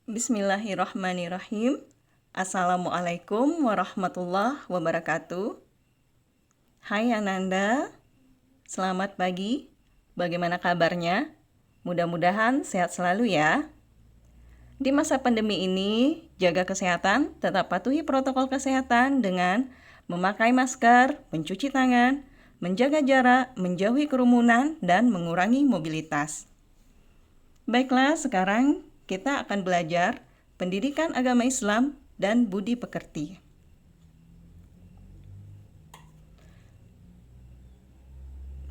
Bismillahirrahmanirrahim. Assalamualaikum warahmatullahi wabarakatuh. Hai Ananda, selamat pagi. Bagaimana kabarnya? Mudah-mudahan sehat selalu ya. Di masa pandemi ini, jaga kesehatan, tetap patuhi protokol kesehatan dengan memakai masker, mencuci tangan, menjaga jarak, menjauhi kerumunan, dan mengurangi mobilitas. Baiklah, sekarang kita akan belajar pendidikan agama Islam dan budi pekerti.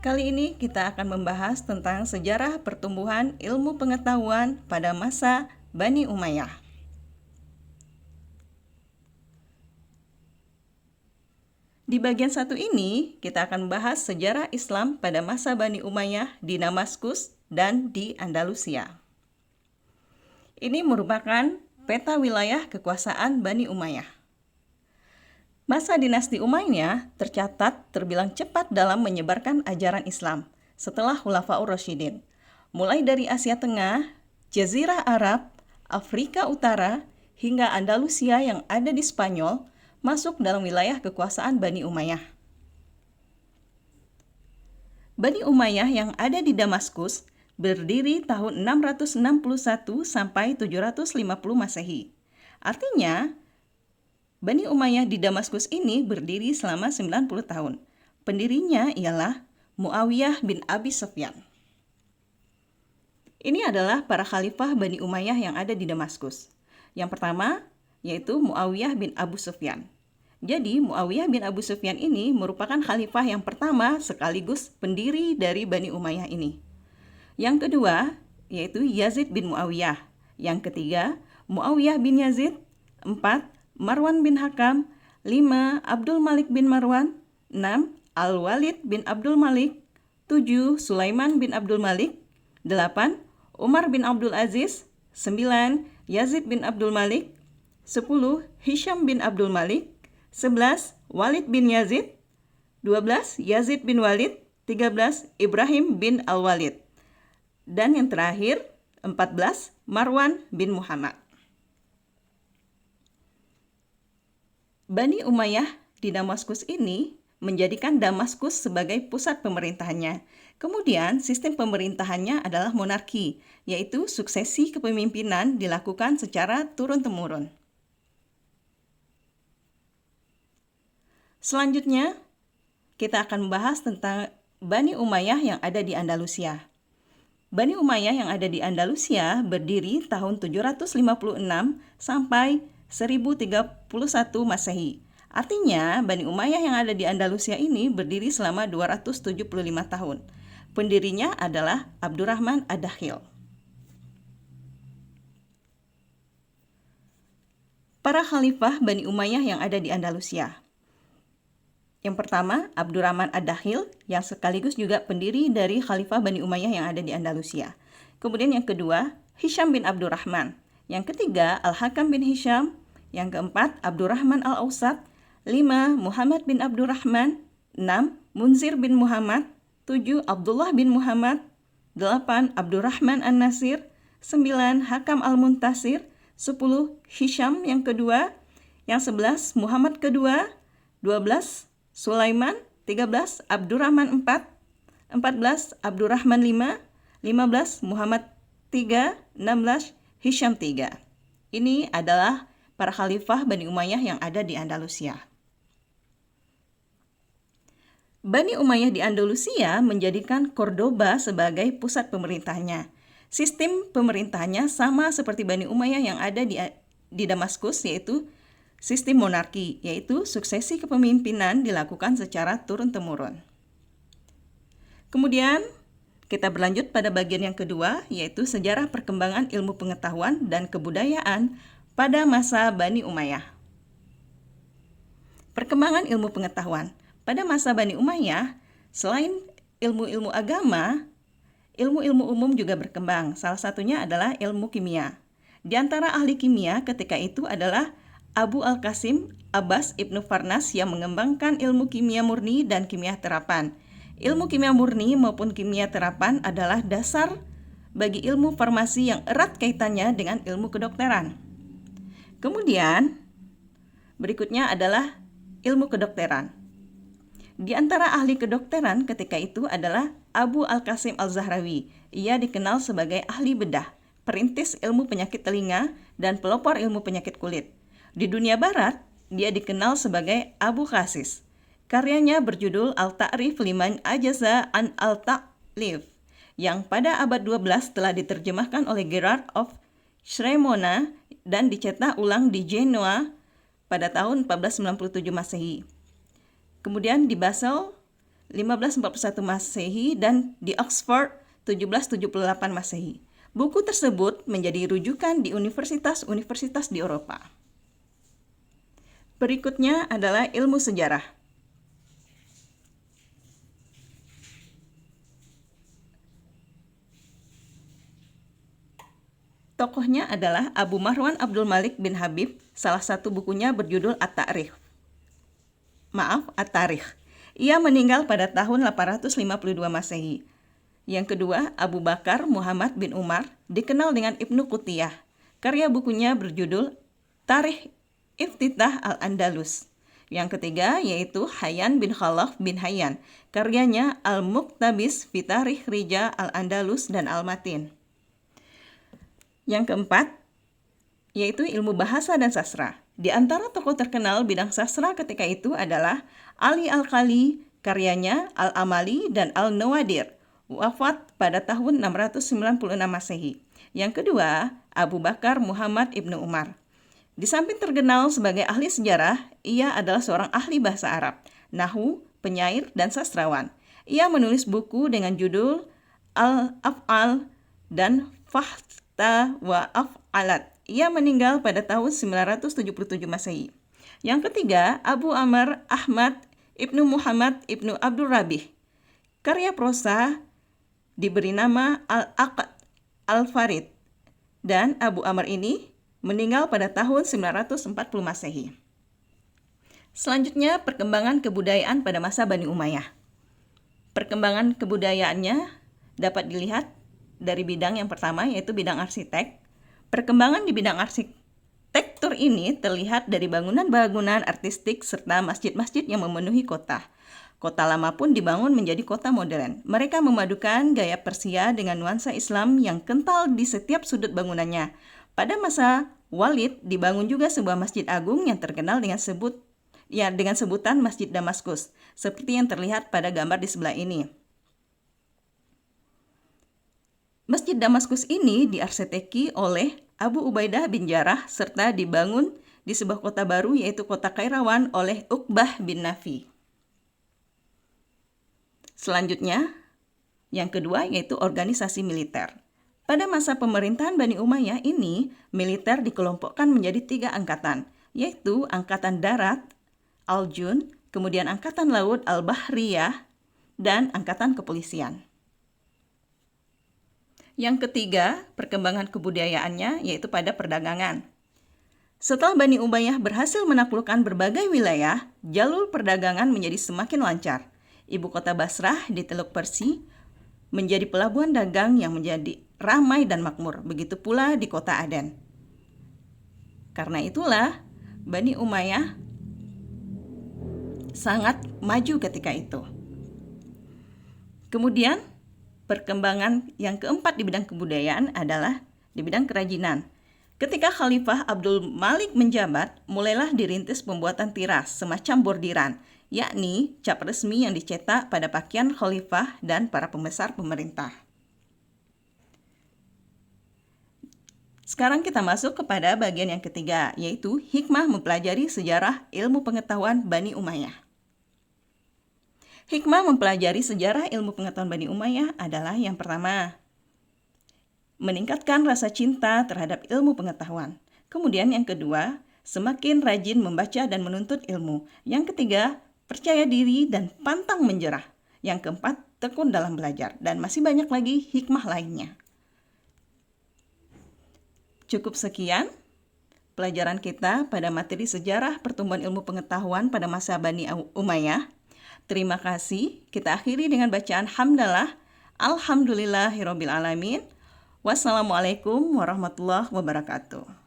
Kali ini kita akan membahas tentang sejarah pertumbuhan ilmu pengetahuan pada masa Bani Umayyah. Di bagian satu ini, kita akan membahas sejarah Islam pada masa Bani Umayyah di Damaskus dan di Andalusia. Ini merupakan peta wilayah kekuasaan Bani Umayyah. Masa dinasti Umayyah tercatat terbilang cepat dalam menyebarkan ajaran Islam setelah Khulafaur Rasyidin, mulai dari Asia Tengah, Jazirah Arab, Afrika Utara, hingga Andalusia yang ada di Spanyol masuk dalam wilayah kekuasaan Bani Umayyah. Bani Umayyah yang ada di Damaskus berdiri tahun 661 sampai 750 Masehi. Artinya, Bani Umayyah di Damaskus ini berdiri selama 90 tahun. Pendirinya ialah Muawiyah bin Abi Sufyan. Ini adalah para khalifah Bani Umayyah yang ada di Damaskus. Yang pertama, yaitu Muawiyah bin Abu Sufyan. Jadi, Muawiyah bin Abu Sufyan ini merupakan khalifah yang pertama sekaligus pendiri dari Bani Umayyah ini. Yang kedua, yaitu Yazid bin Muawiyah. Yang ketiga, Muawiyah bin Yazid. 4. Marwan bin Hakam. 5. Abdul Malik bin Marwan. 6. Al-Walid bin Abdul Malik. 7. Sulaiman bin Abdul Malik. 8. Umar bin Abdul Aziz. 9. Yazid bin Abdul Malik. 10. Hisham bin Abdul Malik. 11. Walid bin Yazid. 12. Yazid bin Walid. 13. Ibrahim bin Al-Walid. Dan yang terakhir, 14, Marwan bin Muhammad. Bani Umayyah di Damaskus ini menjadikan Damaskus sebagai pusat pemerintahannya. Kemudian, sistem pemerintahannya adalah monarki, yaitu suksesi kepemimpinan dilakukan secara turun-temurun. Selanjutnya, kita akan membahas tentang Bani Umayyah yang ada di Andalusia. Bani Umayyah yang ada di Andalusia berdiri tahun 756 sampai 1031 Masehi. Artinya, Bani Umayyah yang ada di Andalusia ini berdiri selama 275 tahun. Pendirinya adalah Abdurrahman Ad-Dakhil. Para khalifah Bani Umayyah yang ada di Andalusia. Yang pertama, Abdurrahman Ad-Dakhil yang sekaligus juga pendiri dari Khalifah Bani Umayyah yang ada di Andalusia. Kemudian yang kedua, Hisham bin Abdurrahman. Yang ketiga, Al-Hakam bin Hisham. Yang keempat, Abdurrahman Al-Awsat. 5. Muhammad bin Abdurrahman. 6. Munzir bin Muhammad. 7. Abdullah bin Muhammad. 8. Abdurrahman An-Nasir. 9. Hakam Al-Muntasir. 10. Hisham yang kedua. Yang 11, Muhammad kedua. 12. Sulaiman. 13. Abdurrahman 4. 14. Abdurrahman 5. 15. Muhammad 3. 16. Hisham 3. Ini adalah para khalifah Bani Umayyah yang ada di Andalusia. Bani Umayyah di Andalusia menjadikan Cordoba sebagai pusat pemerintahnya. Sistem pemerintahannya sama seperti Bani Umayyah yang ada di Damaskus, yaitu sistem monarki, yaitu suksesi kepemimpinan dilakukan secara turun-temurun. Kemudian, kita berlanjut pada bagian yang kedua, yaitu sejarah perkembangan ilmu pengetahuan dan kebudayaan pada masa Bani Umayyah. Perkembangan ilmu pengetahuan. Pada masa Bani Umayyah, selain ilmu-ilmu agama, ilmu-ilmu umum juga berkembang. Salah satunya adalah ilmu kimia. Di antara ahli kimia ketika itu adalah Abu Al-Qasim Abbas Ibnu Farnas yang mengembangkan ilmu kimia murni dan kimia terapan. Ilmu kimia murni maupun kimia terapan adalah dasar bagi ilmu farmasi yang erat kaitannya dengan ilmu kedokteran. Kemudian, berikutnya adalah ilmu kedokteran. Di antara ahli kedokteran ketika itu adalah Abu Al-Qasim Al-Zahrawi. Ia dikenal sebagai ahli bedah, perintis ilmu penyakit telinga, dan pelopor ilmu penyakit kulit. Di dunia barat, dia dikenal sebagai Abu Khasis. Karyanya berjudul Al-Ta'rif liman ajaza an al-ta'lif, yang pada abad 12 telah diterjemahkan oleh Gerard of Cremona dan dicetak ulang di Genoa pada tahun 1497 Masehi. Kemudian di Basel 1541 Masehi dan di Oxford 1778 Masehi. Buku tersebut menjadi rujukan di universitas-universitas di Eropa. Berikutnya adalah ilmu sejarah. Tokohnya adalah Abu Marwan Abdul Malik bin Habib. Salah satu bukunya berjudul At-Tarikh. Ia meninggal pada tahun 852 Masehi. Yang kedua, Abu Bakar Muhammad bin Umar, dikenal dengan Ibnu Qutiyah. Karya bukunya berjudul Tarikh Iftitah Al-Andalus. Yang ketiga yaitu Hayyan bin Khalaf bin Hayyan. Karyanya Al-Muqtabis fi Tarikh Rija Al-Andalus dan Al-Matin. Yang keempat yaitu ilmu bahasa dan sastra. Di antara tokoh terkenal bidang sastra ketika itu adalah Ali Al-Khali, karyanya Al-Amali dan Al-Nawadir, wafat pada tahun 696 Masehi. Yang kedua, Abu Bakar Muhammad ibnu Umar. Di samping terkenal sebagai ahli sejarah, ia adalah seorang ahli bahasa Arab, nahwu, penyair, dan sastrawan. Ia menulis buku dengan judul Al-Af'al dan Fahta wa Af'alat. Ia meninggal pada tahun 977 Masehi. Yang ketiga, Abu Amr Ahmad ibnu Muhammad ibnu Abdul Rabih. Karya prosa diberi nama Al-Aqd Al-Farid. Dan Abu Amr ini meninggal pada tahun 940 Masehi. Selanjutnya, perkembangan kebudayaan pada masa Bani Umayyah. Perkembangan kebudayaannya dapat dilihat dari bidang yang pertama, yaitu bidang arsitek. Perkembangan di bidang arsitektur ini terlihat dari bangunan-bangunan artistik serta masjid-masjid yang memenuhi kota. Kota lama pun dibangun menjadi kota modern. Mereka memadukan gaya Persia dengan nuansa Islam yang kental di setiap sudut bangunannya. Pada masa Walid dibangun juga sebuah masjid agung yang terkenal dengan sebutan Masjid Damaskus, seperti yang terlihat pada gambar di sebelah ini. Masjid Damaskus ini diarsiteki oleh Abu Ubaidah bin Jarrah serta dibangun di sebuah kota baru yaitu kota Kairawan oleh Uqbah bin Nafi. Selanjutnya, yang kedua yaitu organisasi militer. Pada masa pemerintahan Bani Umayyah ini, militer dikelompokkan menjadi 3 angkatan, yaitu Angkatan Darat, Al-Jun, kemudian Angkatan Laut, Al-Bahriyah, dan Angkatan Kepolisian. Yang ketiga, perkembangan kebudayaannya yaitu pada perdagangan. Setelah Bani Umayyah berhasil menaklukkan berbagai wilayah, jalur perdagangan menjadi semakin lancar. Ibu kota Basrah di Teluk Persi menjadi pelabuhan dagang yang menjadi ramai dan makmur. Begitu pula di kota Aden. Karena itulah Bani Umayyah sangat maju ketika itu. Kemudian, perkembangan yang keempat di bidang kebudayaan adalah di bidang kerajinan. Ketika Khalifah Abdul Malik menjabat, mulailah dirintis pembuatan tiras semacam bordiran, yakni cap resmi yang dicetak pada pakaian khalifah dan para pembesar pemerintah. Sekarang kita masuk kepada bagian yang ketiga, yaitu hikmah mempelajari sejarah ilmu pengetahuan Bani Umayyah. Hikmah mempelajari sejarah ilmu pengetahuan Bani Umayyah adalah yang pertama, meningkatkan rasa cinta terhadap ilmu pengetahuan. Kemudian yang kedua, semakin rajin membaca dan menuntut ilmu. Yang ketiga, percaya diri dan pantang menyerah. Yang keempat, tekun dalam belajar. Dan masih banyak lagi hikmah lainnya. Cukup sekian pelajaran kita pada materi sejarah pertumbuhan ilmu pengetahuan pada masa Bani Umayyah. Terima kasih. Kita akhiri dengan bacaan hamdalah. Alhamdulillahirabbil alamin. Wassalamualaikum warahmatullahi wabarakatuh.